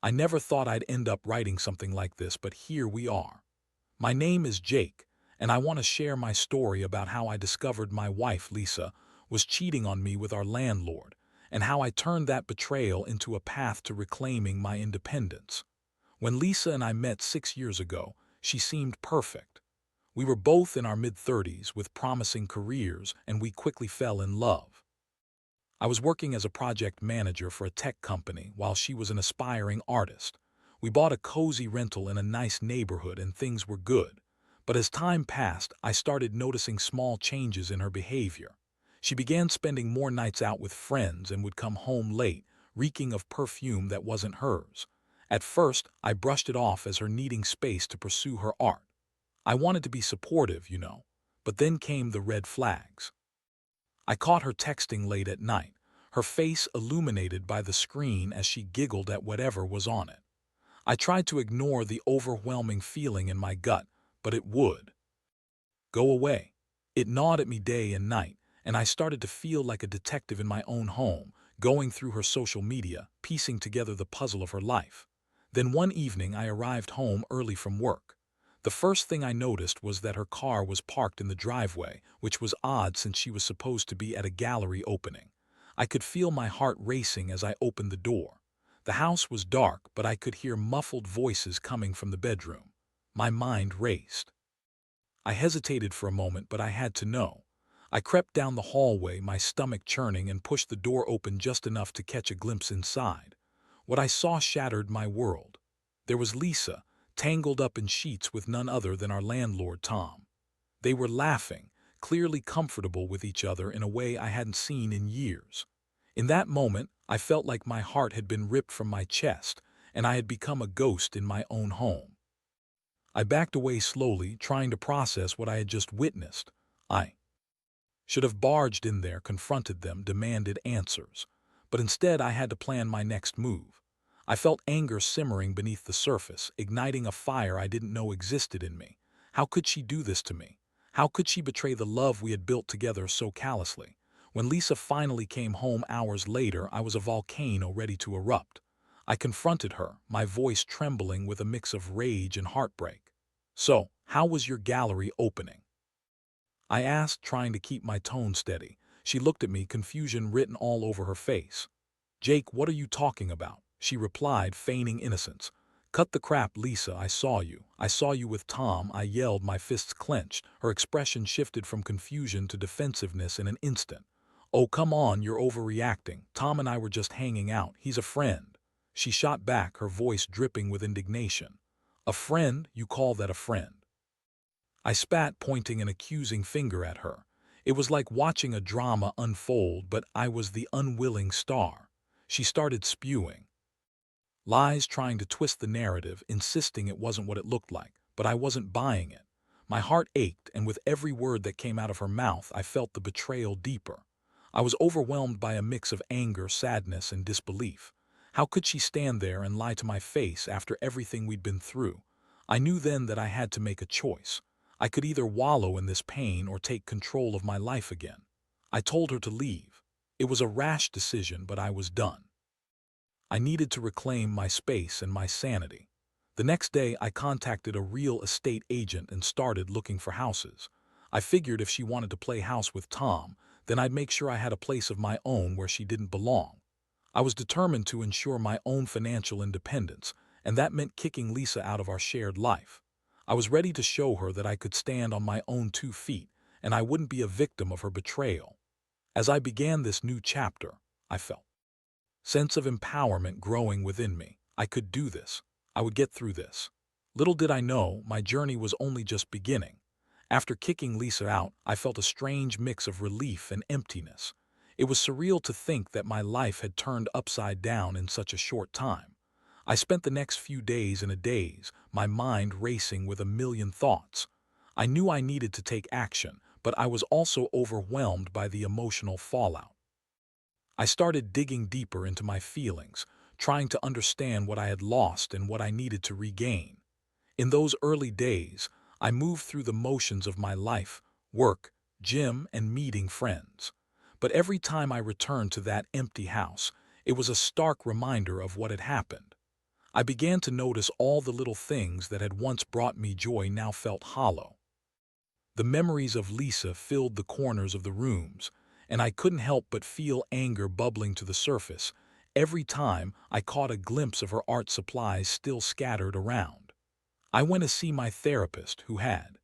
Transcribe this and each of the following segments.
I never thought I'd end up writing something like this, but here we are. My name is Jake, and I want to share my story about how I discovered my wife, Lisa, was cheating on me with our landlord, and how I turned that betrayal into a path to reclaiming my independence. When Lisa and I met 6 years ago, she seemed perfect. We were both in our mid-30s with promising careers, and we quickly fell in love. I was working as a project manager for a tech company while she was an aspiring artist. We bought a cozy rental in a nice neighborhood and things were good. But as time passed, I started noticing small changes in her behavior. She began spending more nights out with friends and would come home late, reeking of perfume that wasn't hers. At first, I brushed it off as her needing space to pursue her art. I wanted to be supportive, but then came the red flags. I caught her texting late at night, her face illuminated by the screen as she giggled at whatever was on it. I tried to ignore the overwhelming feeling in my gut, but it would go away. It gnawed at me day and night, and I started to feel like a detective in my own home, going through her social media, piecing together the puzzle of her life. Then one evening I arrived home early from work. The first thing I noticed was that her car was parked in the driveway, which was odd since she was supposed to be at a gallery opening. I could feel my heart racing as I opened the door. The house was dark, but I could hear muffled voices coming from the bedroom. My mind raced. I hesitated for a moment, but I had to know. I crept down the hallway, my stomach churning, and pushed the door open just enough to catch a glimpse inside. What I saw shattered my world. There was Lisa, tangled up in sheets with none other than our landlord, Tom. They were laughing, clearly comfortable with each other in a way I hadn't seen in years. In that moment, I felt like my heart had been ripped from my chest, and I had become a ghost in my own home. I backed away slowly, trying to process what I had just witnessed. I should have barged in there, confronted them, demanded answers. But instead I had to plan my next move. I felt anger simmering beneath the surface, igniting a fire I didn't know existed in me. How could she do this to me? How could she betray the love we had built together so callously? When Lisa finally came home hours later, I was a volcano ready to erupt. I confronted her, my voice trembling with a mix of rage and heartbreak. "So, how was your gallery opening?" I asked, trying to keep my tone steady. She looked at me, confusion written all over her face. "Jake, what are you talking about?" she replied, feigning innocence. "Cut the crap, Lisa, I saw you. I saw you with Tom," I yelled, my fists clenched. Her expression shifted from confusion to defensiveness in an instant. "Oh, come on, you're overreacting. Tom and I were just hanging out. He's a friend." She shot back, her voice dripping with indignation. "A friend? You call that a friend?" I spat, pointing an accusing finger at her. It was like watching a drama unfold, but I was the unwilling star. She started spewing lies, trying to twist the narrative, insisting it wasn't what it looked like, but I wasn't buying it. My heart ached, and with every word that came out of her mouth, I felt the betrayal deeper. I was overwhelmed by a mix of anger, sadness, and disbelief. How could she stand there and lie to my face after everything we'd been through? I knew then that I had to make a choice. I could either wallow in this pain or take control of my life again. I told her to leave. It was a rash decision, but I was done. I needed to reclaim my space and my sanity. The next day, I contacted a real estate agent and started looking for houses. I figured if she wanted to play house with Tom, then I'd make sure I had a place of my own where she didn't belong. I was determined to ensure my own financial independence, and that meant kicking Lisa out of our shared life. I was ready to show her that I could stand on my own 2 feet, and I wouldn't be a victim of her betrayal. As I began this new chapter, I felt sense of empowerment growing within me. I could do this. I would get through this. Little did I know, my journey was only just beginning. After kicking Lisa out, I felt a strange mix of relief and emptiness. It was surreal to think that my life had turned upside down in such a short time. I spent the next few days in a daze, my mind racing with a million thoughts. I knew I needed to take action, but I was also overwhelmed by the emotional fallout. I started digging deeper into my feelings, trying to understand what I had lost and what I needed to regain. In those early days, I moved through the motions of my life, work, gym, and meeting friends. But every time I returned to that empty house, it was a stark reminder of what had happened. I began to notice all the little things that had once brought me joy now felt hollow. The memories of Lisa filled the corners of the rooms, and I couldn't help but feel anger bubbling to the surface every time I caught a glimpse of her art supplies still scattered around. I went to see my therapist, who had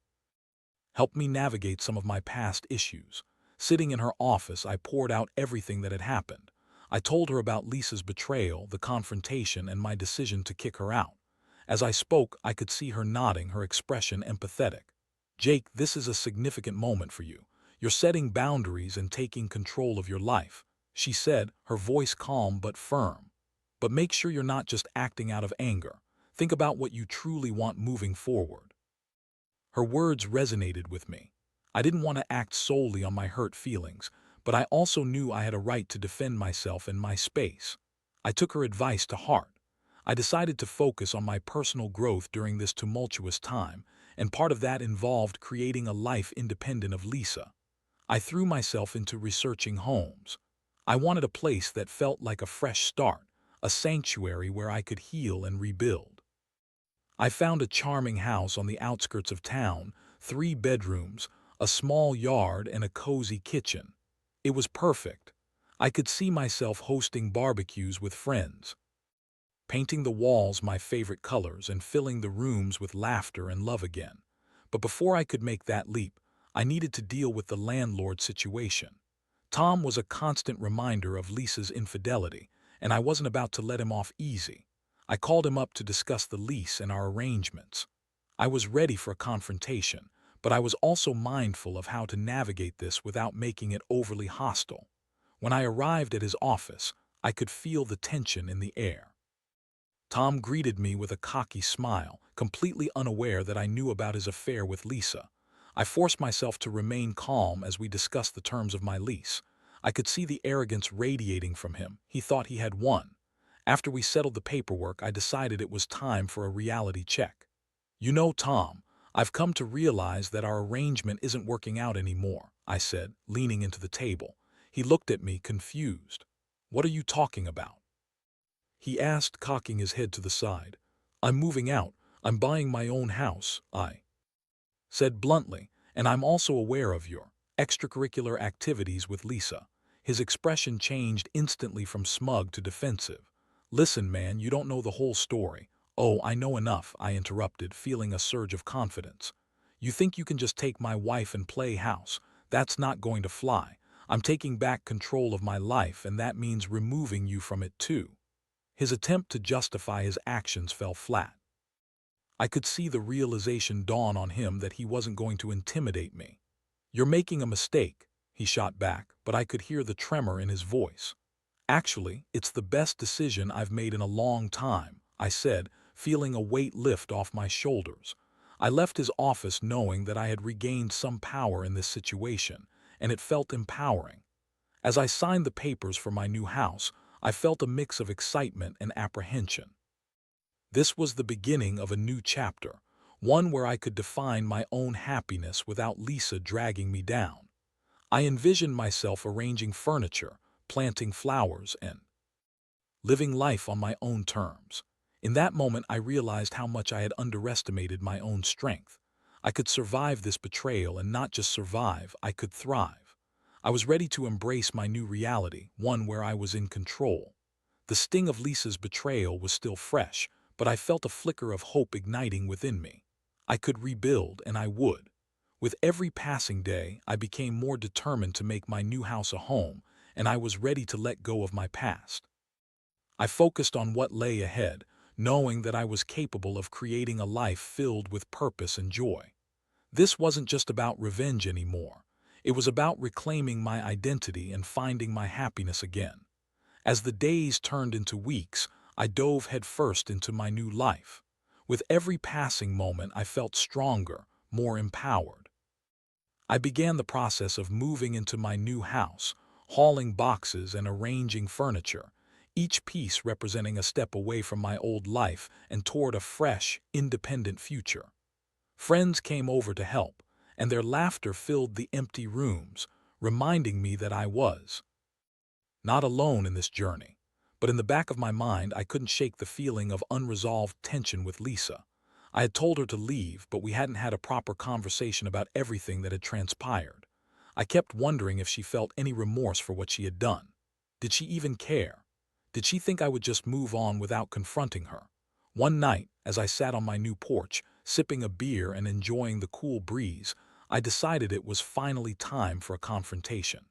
helped me navigate some of my past issues. Sitting in her office, I poured out everything that had happened. I told her about Lisa's betrayal, the confrontation, and my decision to kick her out. As I spoke, I could see her nodding, her expression empathetic. "Jake, this is a significant moment for you. You're setting boundaries and taking control of your life," she said, her voice calm but firm. "But make sure you're not just acting out of anger. Think about what you truly want moving forward." Her words resonated with me. I didn't want to act solely on my hurt feelings, but I also knew I had a right to defend myself and my space. I took her advice to heart. I decided to focus on my personal growth during this tumultuous time, and part of that involved creating a life independent of Lisa. I threw myself into researching homes. I wanted a place that felt like a fresh start, a sanctuary where I could heal and rebuild. I found a charming house on the outskirts of town, 3 bedrooms, a small yard, and a cozy kitchen. It was perfect. I could see myself hosting barbecues with friends, painting the walls my favorite colors, and filling the rooms with laughter and love again. But before I could make that leap, I needed to deal with the landlord situation. Tom was a constant reminder of Lisa's infidelity, and I wasn't about to let him off easy. I called him up to discuss the lease and our arrangements. I was ready for a confrontation, but I was also mindful of how to navigate this without making it overly hostile. When I arrived at his office, I could feel the tension in the air. Tom greeted me with a cocky smile, completely unaware that I knew about his affair with Lisa. I forced myself to remain calm as we discussed the terms of my lease. I could see the arrogance radiating from him. He thought he had won. After we settled the paperwork, I decided it was time for a reality check. "You know, Tom, I've come to realize that our arrangement isn't working out anymore," I said, leaning into the table. He looked at me, confused. "What are you talking about?" he asked, cocking his head to the side. "I'm moving out. I'm buying my own house," I said bluntly, "and I'm also aware of your extracurricular activities with Lisa." His expression changed instantly from smug to defensive. "Listen, man, you don't know the whole story." "Oh, I know enough," I interrupted, feeling a surge of confidence. "You think you can just take my wife and play house? That's not going to fly. I'm taking back control of my life, and that means removing you from it too." His attempt to justify his actions fell flat. I could see the realization dawn on him that he wasn't going to intimidate me. "You're making a mistake," he shot back, but I could hear the tremor in his voice. "Actually, it's the best decision I've made in a long time," I said, feeling a weight lift off my shoulders. I left his office knowing that I had regained some power in this situation, and it felt empowering. As I signed the papers for my new house, I felt a mix of excitement and apprehension. This was the beginning of a new chapter, one where I could define my own happiness without Lisa dragging me down. I envisioned myself arranging furniture, planting flowers, and living life on my own terms. In that moment, I realized how much I had underestimated my own strength. I could survive this betrayal, and not just survive, I could thrive. I was ready to embrace my new reality, one where I was in control. The sting of Lisa's betrayal was still fresh, but I felt a flicker of hope igniting within me. I could rebuild, and I would. With every passing day, I became more determined to make my new house a home, and I was ready to let go of my past. I focused on what lay ahead, knowing that I was capable of creating a life filled with purpose and joy. This wasn't just about revenge anymore. It was about reclaiming my identity and finding my happiness again. As the days turned into weeks, I dove headfirst into my new life. With every passing moment, I felt stronger, more empowered. I began the process of moving into my new house, hauling boxes and arranging furniture, each piece representing a step away from my old life and toward a fresh, independent future. Friends came over to help, and their laughter filled the empty rooms, reminding me that I was not alone in this journey. But in the back of my mind, I couldn't shake the feeling of unresolved tension with Lisa. I had told her to leave, but we hadn't had a proper conversation about everything that had transpired. I kept wondering if she felt any remorse for what she had done. Did she even care? Did she think I would just move on without confronting her? One night, as I sat on my new porch, sipping a beer and enjoying the cool breeze, I decided it was finally time for a confrontation.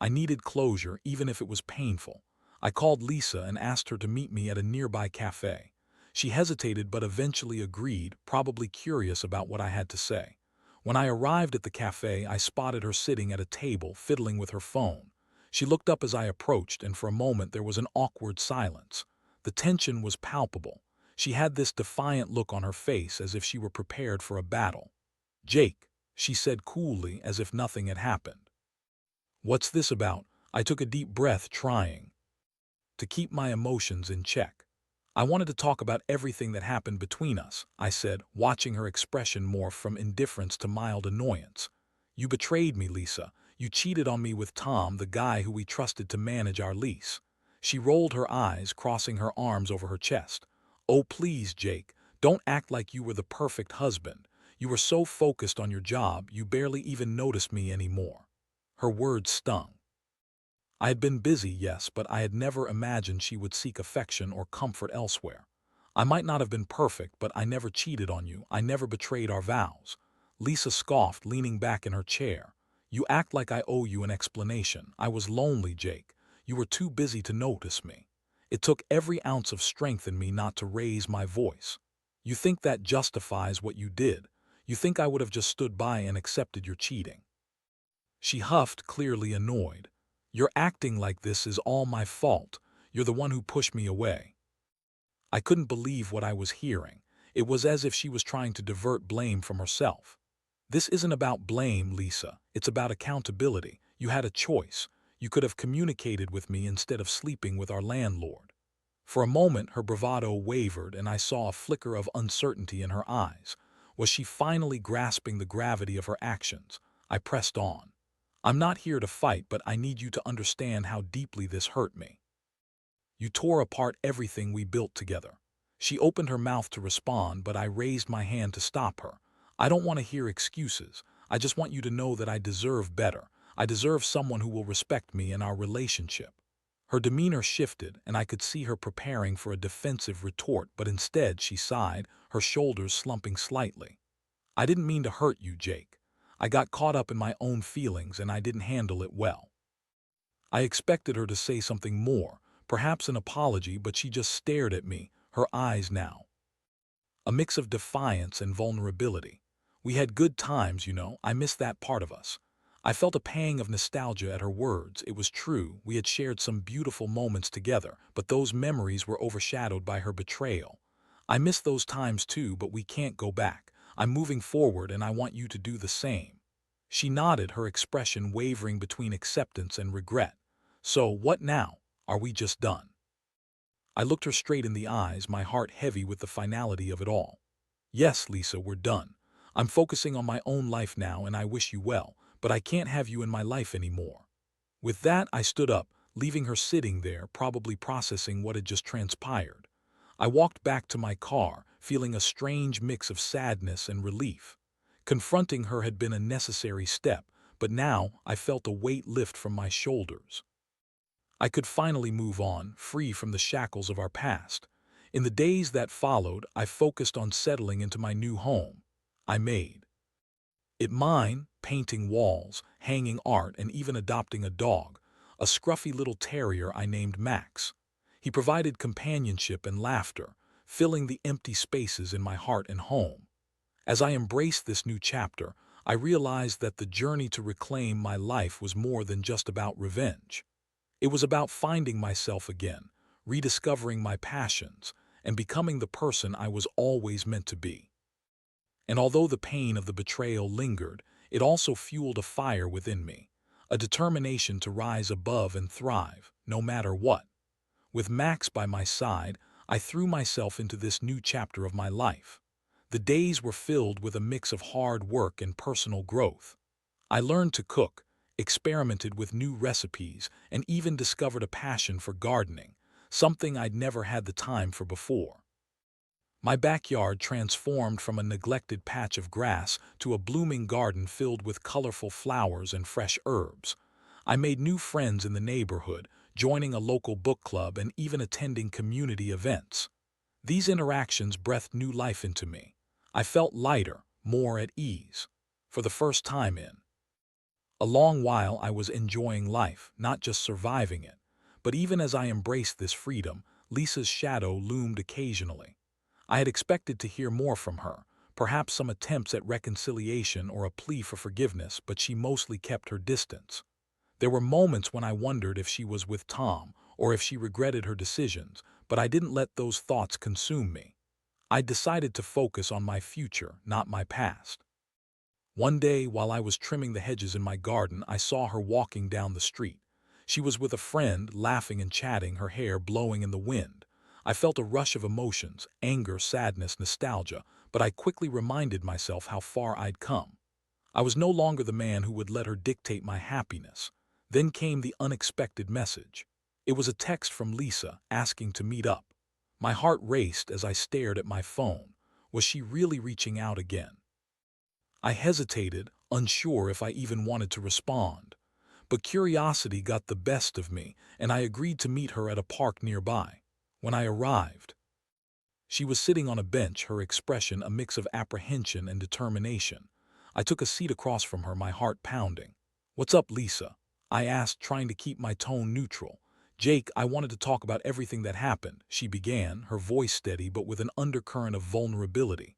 I needed closure, even if it was painful. I called Lisa and asked her to meet me at a nearby cafe. She hesitated but eventually agreed, probably curious about what I had to say. When I arrived at the cafe, I spotted her sitting at a table, fiddling with her phone. She looked up as I approached, and for a moment there was an awkward silence. The tension was palpable. She had this defiant look on her face, as if she were prepared for a battle. "Jake," she said coolly, as if nothing had happened. "What's this about?" I took a deep breath, trying to keep my emotions in check. "I wanted to talk about everything that happened between us," I said, watching her expression morph from indifference to mild annoyance. "You betrayed me, Lisa. You cheated on me with Tom, the guy who we trusted to manage our lease." She rolled her eyes, crossing her arms over her chest. "Oh, please, Jake, don't act like you were the perfect husband. You were so focused on your job, you barely even noticed me anymore." Her words stung. I had been busy, yes, but I had never imagined she would seek affection or comfort elsewhere. "I might not have been perfect, but I never cheated on you. I never betrayed our vows." Lisa scoffed, leaning back in her chair. "You act like I owe you an explanation. I was lonely, Jake. You were too busy to notice me. It took every ounce of strength in me not to raise my voice. You think that justifies what you did. You think I would have just stood by and accepted your cheating." She huffed, clearly annoyed. "You're acting like this is all my fault. You're the one who pushed me away." I couldn't believe what I was hearing. It was as if she was trying to divert blame from herself. "This isn't about blame, Lisa. It's about accountability. You had a choice. You could have communicated with me instead of sleeping with our landlord." For a moment, her bravado wavered, and I saw a flicker of uncertainty in her eyes. Was she finally grasping the gravity of her actions? I pressed on. "I'm not here to fight, but I need you to understand how deeply this hurt me. You tore apart everything we built together." She opened her mouth to respond, but I raised my hand to stop her. "I don't want to hear excuses. I just want you to know that I deserve better. I deserve someone who will respect me and our relationship." Her demeanor shifted, and I could see her preparing for a defensive retort, but instead she sighed, her shoulders slumping slightly. "I didn't mean to hurt you, Jake. I got caught up in my own feelings and I didn't handle it well." I expected her to say something more, perhaps an apology, but she just stared at me, her eyes now a mix of defiance and vulnerability. "We had good times, you know. I miss that part of us." I felt a pang of nostalgia at her words. It was true, we had shared some beautiful moments together, but those memories were overshadowed by her betrayal. "I miss those times too, but we can't go back. I'm moving forward and I want you to do the same." She nodded, her expression wavering between acceptance and regret. "So, what now? Are we just done?" I looked her straight in the eyes, my heart heavy with the finality of it all. "Yes, Lisa, we're done. I'm focusing on my own life now, and I wish you well, but I can't have you in my life anymore." With that, I stood up, leaving her sitting there, probably processing what had just transpired. I walked back to my car, feeling a strange mix of sadness and relief. Confronting her had been a necessary step, but now I felt a weight lift from my shoulders. I could finally move on, free from the shackles of our past. In the days that followed, I focused on settling into my new home. I made it mine, painting walls, hanging art, and even adopting a dog, a scruffy little terrier I named Max. He provided companionship and laughter, filling the empty spaces in my heart and home. As I embraced this new chapter, I realized that the journey to reclaim my life was more than just about revenge. It was about finding myself again, rediscovering my passions, and becoming the person I was always meant to be. And although the pain of the betrayal lingered, it also fueled a fire within me, a determination to rise above and thrive, no matter what. With Max by my side, I threw myself into this new chapter of my life. The days were filled with a mix of hard work and personal growth. I learned to cook, experimented with new recipes, and even discovered a passion for gardening, something I'd never had the time for before. My backyard transformed from a neglected patch of grass to a blooming garden filled with colorful flowers and fresh herbs. I made new friends in the neighborhood, joining a local book club and even attending community events. These interactions breathed new life into me. I felt lighter, more at ease. For the first time in a long while, I was enjoying life, not just surviving it. But even as I embraced this freedom, Lisa's shadow loomed occasionally. I had expected to hear more from her, perhaps some attempts at reconciliation or a plea for forgiveness, but she mostly kept her distance. There were moments when I wondered if she was with Tom or if she regretted her decisions, but I didn't let those thoughts consume me. I decided to focus on my future, not my past. One day, while I was trimming the hedges in my garden, I saw her walking down the street. She was with a friend, laughing and chatting, her hair blowing in the wind. I felt a rush of emotions, anger, sadness, nostalgia, but I quickly reminded myself how far I'd come. I was no longer the man who would let her dictate my happiness. Then came the unexpected message. It was a text from Lisa, asking to meet up. My heart raced as I stared at my phone. Was she really reaching out again? I hesitated, unsure if I even wanted to respond. But curiosity got the best of me, and I agreed to meet her at a park nearby. When I arrived, she was sitting on a bench, her expression a mix of apprehension and determination. I took a seat across from her, my heart pounding. "What's up, Lisa?" I asked, trying to keep my tone neutral. "Jake, I wanted to talk about everything that happened," she began, her voice steady but with an undercurrent of vulnerability.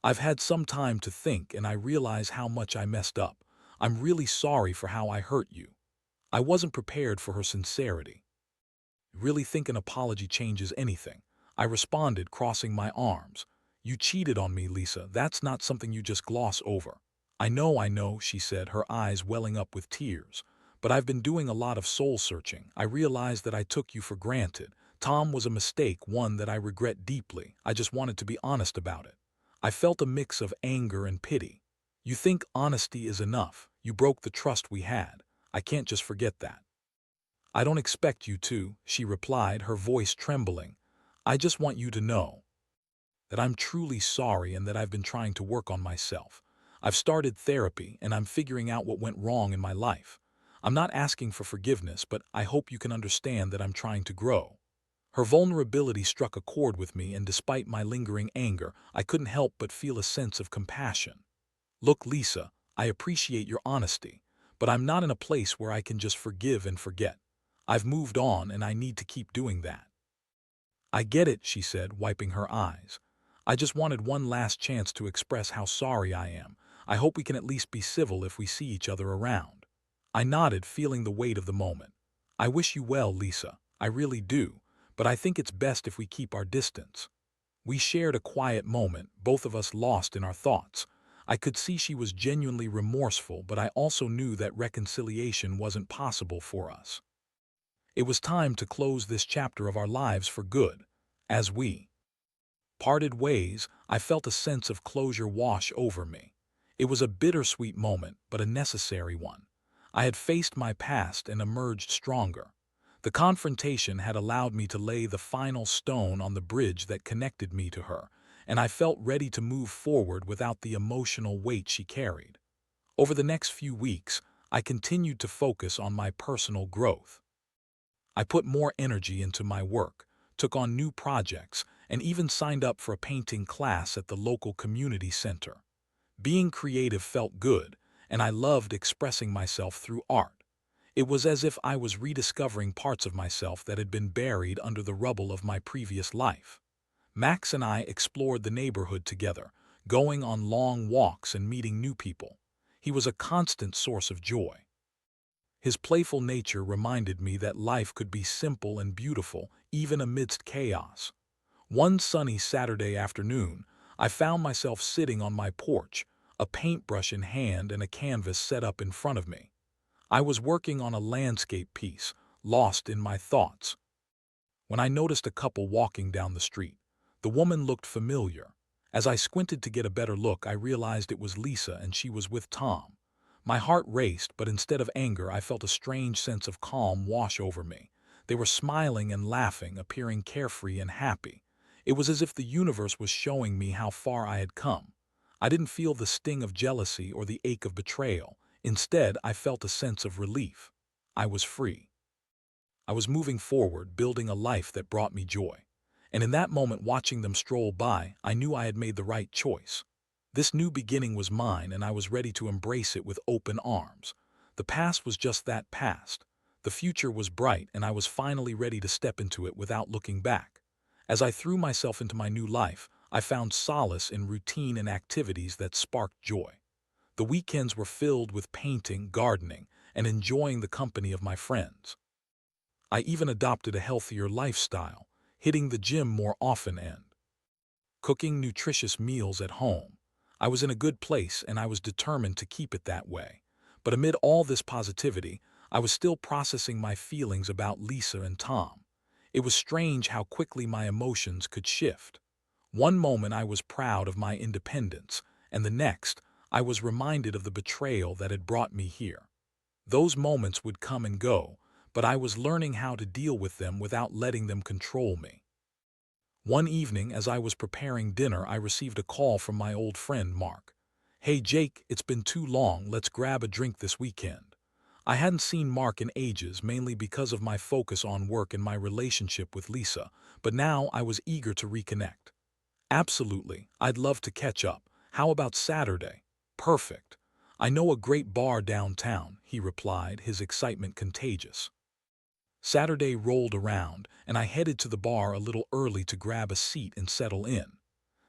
"I've had some time to think, and I realize how much I messed up. I'm really sorry for how I hurt you." I wasn't prepared for her sincerity. "Really think an apology changes anything?" I responded, crossing my arms. "You cheated on me, Lisa. That's not something you just gloss over." I know," she said, her eyes welling up with tears. "But I've been doing a lot of soul searching. I realized that I took you for granted. Tom was a mistake, one that I regret deeply. I just wanted to be honest about it." I felt a mix of anger and pity. "You think honesty is enough? You broke the trust we had. I can't just forget that." "I don't expect you to," she replied, her voice trembling. "I just want you to know that I'm truly sorry and that I've been trying to work on myself. I've started therapy and I'm figuring out what went wrong in my life. I'm not asking for forgiveness, but I hope you can understand that I'm trying to grow." Her vulnerability struck a chord with me, and despite my lingering anger, I couldn't help but feel a sense of compassion. "Look, Lisa, I appreciate your honesty, but I'm not in a place where I can just forgive and forget. I've moved on and I need to keep doing that." "I get it," she said, wiping her eyes. "I just wanted one last chance to express how sorry I am. I hope we can at least be civil if we see each other around." I nodded, feeling the weight of the moment. "I wish you well, Lisa. I really do, but I think it's best if we keep our distance." We shared a quiet moment, both of us lost in our thoughts. I could see she was genuinely remorseful, but I also knew that reconciliation wasn't possible for us. It was time to close this chapter of our lives for good. As we parted ways, I felt a sense of closure wash over me. It was a bittersweet moment, but a necessary one. I had faced my past and emerged stronger. The confrontation had allowed me to lay the final stone on the bridge that connected me to her, and I felt ready to move forward without the emotional weight she carried. Over the next few weeks, I continued to focus on my personal growth. I put more energy into my work, took on new projects, and even signed up for a painting class at the local community center. Being creative felt good, and I loved expressing myself through art. It was as if I was rediscovering parts of myself that had been buried under the rubble of my previous life. Max and I explored the neighborhood together, going on long walks and meeting new people. He was a constant source of joy. His playful nature reminded me that life could be simple and beautiful, even amidst chaos. One sunny Saturday afternoon, I found myself sitting on my porch, a paintbrush in hand and a canvas set up in front of me. I was working on a landscape piece, lost in my thoughts, when I noticed a couple walking down the street. The woman looked familiar. As I squinted to get a better look, I realized it was Lisa and she was with Tom. My heart raced, but instead of anger, I felt a strange sense of calm wash over me. They were smiling and laughing, appearing carefree and happy. It was as if the universe was showing me how far I had come. I didn't feel the sting of jealousy or the ache of betrayal. Instead, I felt a sense of relief. I was free. I was moving forward, building a life that brought me joy. And in that moment, watching them stroll by, I knew I had made the right choice. This new beginning was mine, and I was ready to embrace it with open arms. The past was just that, past. The future was bright, and I was finally ready to step into it without looking back. As I threw myself into my new life, I found solace in routine and activities that sparked joy. The weekends were filled with painting, gardening, and enjoying the company of my friends. I even adopted a healthier lifestyle, hitting the gym more often and cooking nutritious meals at home. I was in a good place, and I was determined to keep it that way. But amid all this positivity, I was still processing my feelings about Lisa and Tom. It was strange how quickly my emotions could shift. One moment I was proud of my independence, and the next I was reminded of the betrayal that had brought me here. Those moments would come and go, but I was learning how to deal with them without letting them control me. One evening, as I was preparing dinner, I received a call from my old friend Mark. "Hey Jake, it's been too long, let's grab a drink this weekend." I hadn't seen Mark in ages, mainly because of my focus on work and my relationship with Lisa, but now I was eager to reconnect. "Absolutely, I'd love to catch up. How about Saturday?" "Perfect. I know a great bar downtown," he replied, his excitement contagious. Saturday rolled around, and I headed to the bar a little early to grab a seat and settle in.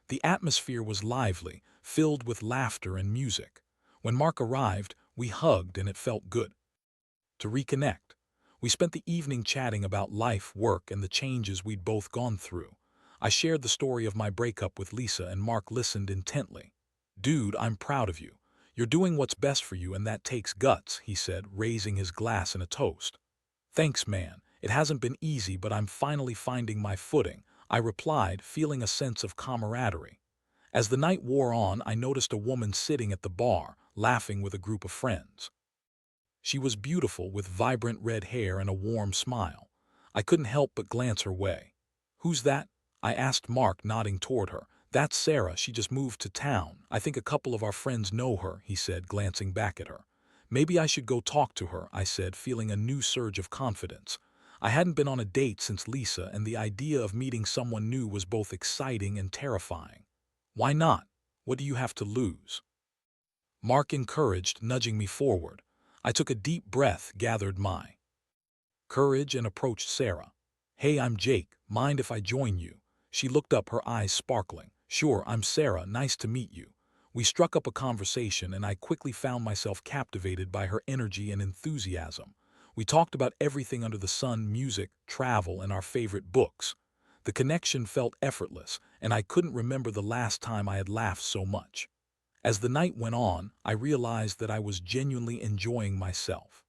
The atmosphere was lively, filled with laughter and music. When Mark arrived, we hugged, and it felt good to reconnect. We spent the evening chatting about life, work, and the changes we'd both gone through. I shared the story of my breakup with Lisa, and Mark listened intently. "Dude, I'm proud of you. You're doing what's best for you, and that takes guts," he said, raising his glass in a toast. "Thanks, man. It hasn't been easy, but I'm finally finding my footing," I replied, feeling a sense of camaraderie. As the night wore on, I noticed a woman sitting at the bar, laughing with a group of friends. She was beautiful, with vibrant red hair and a warm smile. I couldn't help but glance her way. "Who's that?" I asked Mark, nodding toward her. "That's Sarah. She just moved to town. I think a couple of our friends know her," he said, glancing back at her. "Maybe I should go talk to her," I said, feeling a new surge of confidence. I hadn't been on a date since Lisa, and the idea of meeting someone new was both exciting and terrifying. "Why not? What do you have to lose?" Mark encouraged, nudging me forward. I took a deep breath, gathered my courage, and approached Sarah. "Hey, I'm Jake. Mind if I join you?" She looked up, her eyes sparkling. "Sure, I'm Sarah. Nice to meet you." We struck up a conversation, and I quickly found myself captivated by her energy and enthusiasm. We talked about everything under the sun: music, travel, and our favorite books. The connection felt effortless, and I couldn't remember the last time I had laughed so much. As the night went on, I realized that I was genuinely enjoying myself.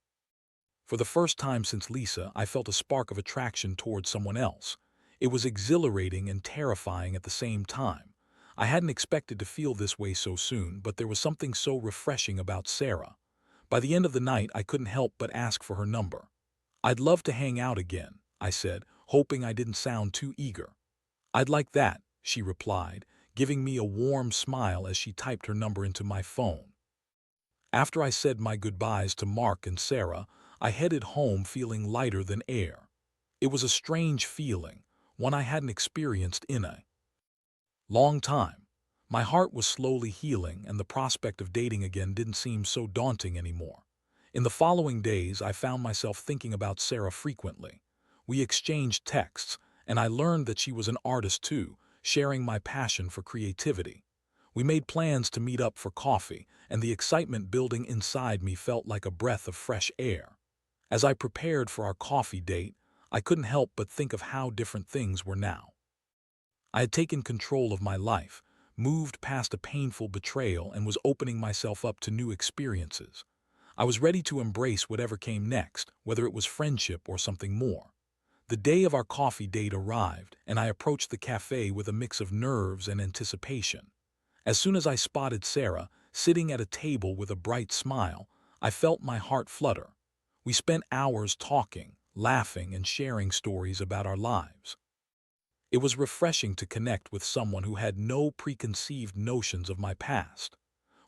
For the first time since Lisa, I felt a spark of attraction towards someone else. It was exhilarating and terrifying at the same time. I hadn't expected to feel this way so soon, but there was something so refreshing about Sarah. By the end of the night, I couldn't help but ask for her number. "I'd love to hang out again," I said, hoping I didn't sound too eager. "I'd like that," she replied, giving me a warm smile as she typed her number into my phone. After I said my goodbyes to Mark and Sarah, I headed home feeling lighter than air. It was a strange feeling, one I hadn't experienced in a long time. My heart was slowly healing, and the prospect of dating again didn't seem so daunting anymore. In the following days, I found myself thinking about Sarah frequently. We exchanged texts, and I learned that she was an artist too, sharing my passion for creativity. We made plans to meet up for coffee, and the excitement building inside me felt like a breath of fresh air. As I prepared for our coffee date, I couldn't help but think of how different things were now. I had taken control of my life, moved past a painful betrayal, and was opening myself up to new experiences. I was ready to embrace whatever came next, whether it was friendship or something more. The day of our coffee date arrived, and I approached the cafe with a mix of nerves and anticipation. As soon as I spotted Sarah, sitting at a table with a bright smile, I felt my heart flutter. We spent hours talking, laughing and sharing stories about our lives. It was refreshing to connect with someone who had no preconceived notions of my past.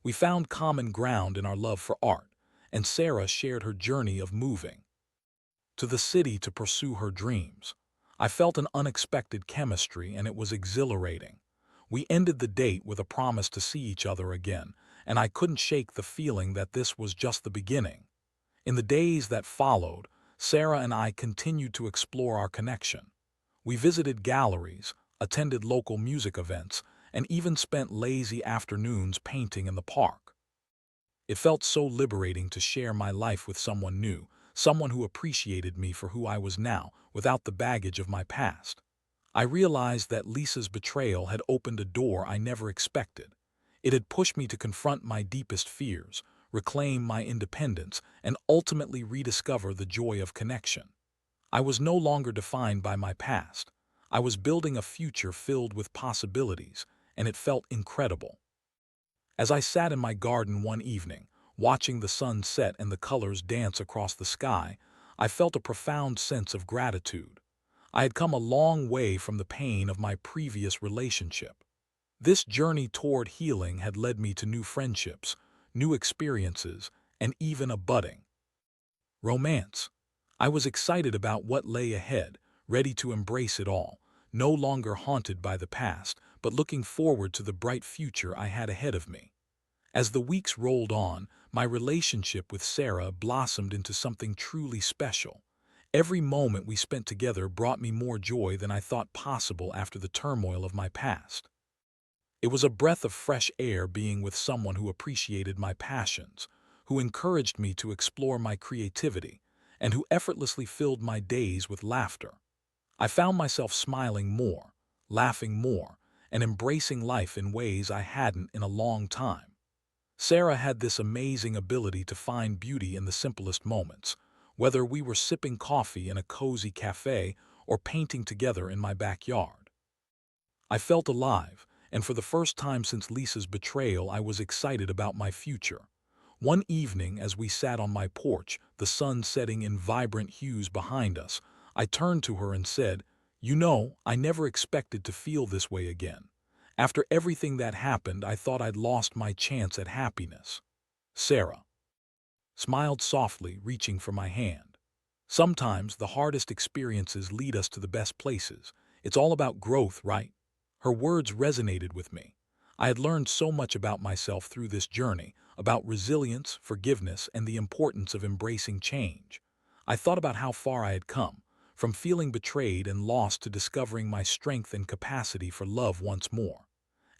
We found common ground in our love for art, and Sarah shared her journey of moving to the city to pursue her dreams. I felt an unexpected chemistry, and it was exhilarating. We ended the date with a promise to see each other again, and I couldn't shake the feeling that this was just the beginning. In the days that followed, Sarah and I continued to explore our connection. We visited galleries, attended local music events, and even spent lazy afternoons painting in the park. It felt so liberating to share my life with someone new, someone who appreciated me for who I was now, without the baggage of my past. I realized that Lisa's betrayal had opened a door I never expected. It had pushed me to confront my deepest fears, reclaim my independence, and ultimately rediscover the joy of connection. I was no longer defined by my past. I was building a future filled with possibilities, and it felt incredible. As I sat in my garden one evening, watching the sun set and the colors dance across the sky, I felt a profound sense of gratitude. I had come a long way from the pain of my previous relationship. This journey toward healing had led me to new friendships, new experiences, and even a budding romance. I was excited about what lay ahead, ready to embrace it all, no longer haunted by the past, but looking forward to the bright future I had ahead of me. As the weeks rolled on, my relationship with Sarah blossomed into something truly special. Every moment we spent together brought me more joy than I thought possible after the turmoil of my past. It was a breath of fresh air being with someone who appreciated my passions, who encouraged me to explore my creativity, and who effortlessly filled my days with laughter. I found myself smiling more, laughing more, and embracing life in ways I hadn't in a long time. Sarah had this amazing ability to find beauty in the simplest moments, whether we were sipping coffee in a cozy cafe or painting together in my backyard. I felt alive, and for the first time since Lisa's betrayal, I was excited about my future. One evening, as we sat on my porch, the sun setting in vibrant hues behind us, I turned to her and said, "You know, I never expected to feel this way again. After everything that happened, I thought I'd lost my chance at happiness." Sarah smiled softly, reaching for my hand. Sometimes the hardest experiences lead us to the best places. It's all about growth, right? Her words resonated with me. I had learned so much about myself through this journey, about resilience, forgiveness, and the importance of embracing change. I thought about how far I had come, from feeling betrayed and lost to discovering my strength and capacity for love once more.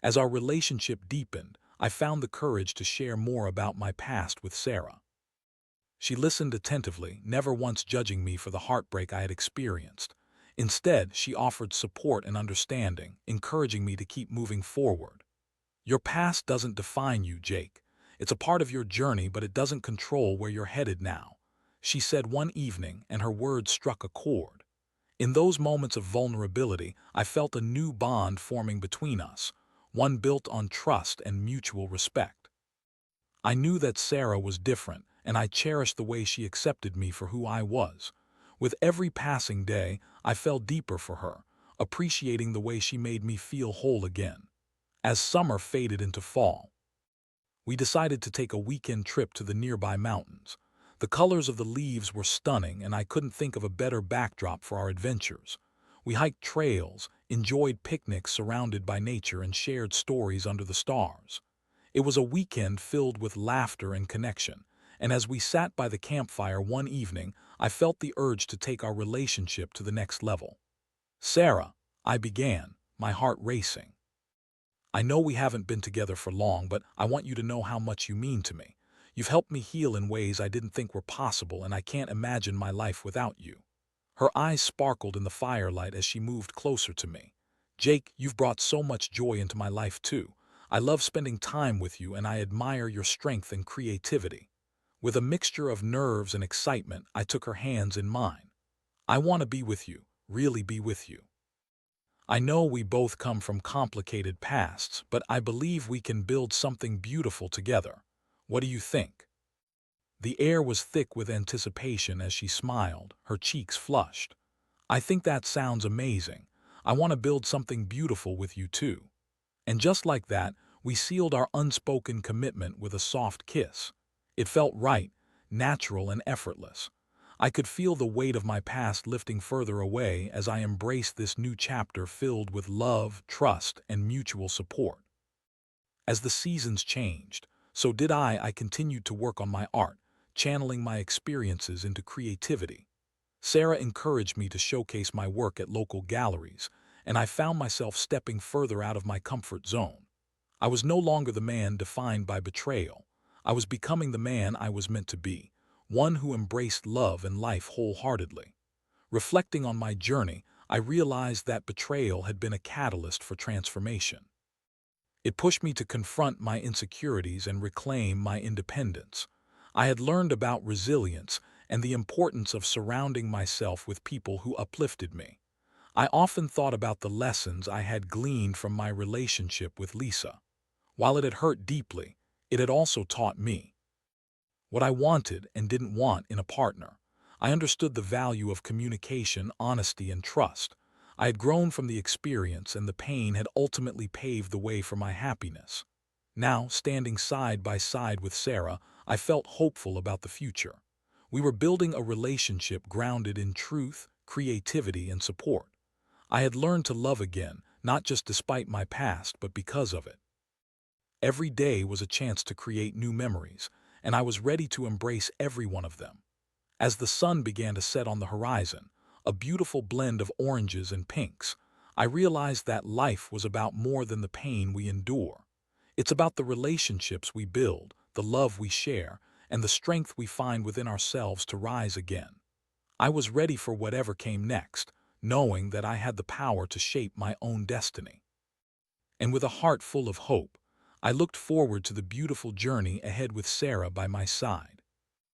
As our relationship deepened, I found the courage to share more about my past with Sarah. She listened attentively, never once judging me for the heartbreak I had experienced. Instead, she offered support and understanding, encouraging me to keep moving forward. "Your past doesn't define you, Jake. It's a part of your journey, but it doesn't control where you're headed now," she said one evening, and her words struck a chord. In those moments of vulnerability, I felt a new bond forming between us, one built on trust and mutual respect. I knew that Sarah was different, and I cherished the way she accepted me for who I was. With every passing day, I fell deeper for her, appreciating the way she made me feel whole again. As summer faded into fall, we decided to take a weekend trip to the nearby mountains. The colors of the leaves were stunning, and I couldn't think of a better backdrop for our adventures. We hiked trails, enjoyed picnics surrounded by nature, and shared stories under the stars. It was a weekend filled with laughter and connection, and as we sat by the campfire one evening, I felt the urge to take our relationship to the next level. "Sarah," I began, my heart racing. "I know we haven't been together for long, but I want you to know how much you mean to me. You've helped me heal in ways I didn't think were possible, and I can't imagine my life without you." Her eyes sparkled in the firelight as she moved closer to me. "Jake, you've brought so much joy into my life too. I love spending time with you, and I admire your strength and creativity." With a mixture of nerves and excitement, I took her hands in mine. "I want to be with you, really be with you. I know we both come from complicated pasts, but I believe we can build something beautiful together. What do you think?" The air was thick with anticipation as she smiled, her cheeks flushed. "I think that sounds amazing. I want to build something beautiful with you too." And just like that, we sealed our unspoken commitment with a soft kiss. It felt right, natural and effortless. I could feel the weight of my past lifting further away as I embraced this new chapter filled with love, trust, and mutual support. As the seasons changed, so did I. I continued to work on my art, channeling my experiences into creativity. Sarah encouraged me to showcase my work at local galleries, and I found myself stepping further out of my comfort zone. I was no longer the man defined by betrayal. I was becoming the man I was meant to be, one who embraced love and life wholeheartedly. Reflecting on my journey, I realized that betrayal had been a catalyst for transformation. It pushed me to confront my insecurities and reclaim my independence. I had learned about resilience and the importance of surrounding myself with people who uplifted me. I often thought about the lessons I had gleaned from my relationship with Lisa. While it had hurt deeply, it had also taught me what I wanted and didn't want in a partner. I understood the value of communication, honesty, and trust. I had grown from the experience, and the pain had ultimately paved the way for my happiness. Now, standing side by side with Sarah, I felt hopeful about the future. We were building a relationship grounded in truth, creativity, and support. I had learned to love again, not just despite my past, but because of it. Every day was a chance to create new memories, and I was ready to embrace every one of them. As the sun began to set on the horizon, a beautiful blend of oranges and pinks, I realized that life was about more than the pain we endure. It's about the relationships we build, the love we share, and the strength we find within ourselves to rise again. I was ready for whatever came next, knowing that I had the power to shape my own destiny. And with a heart full of hope, I looked forward to the beautiful journey ahead with Sarah by my side.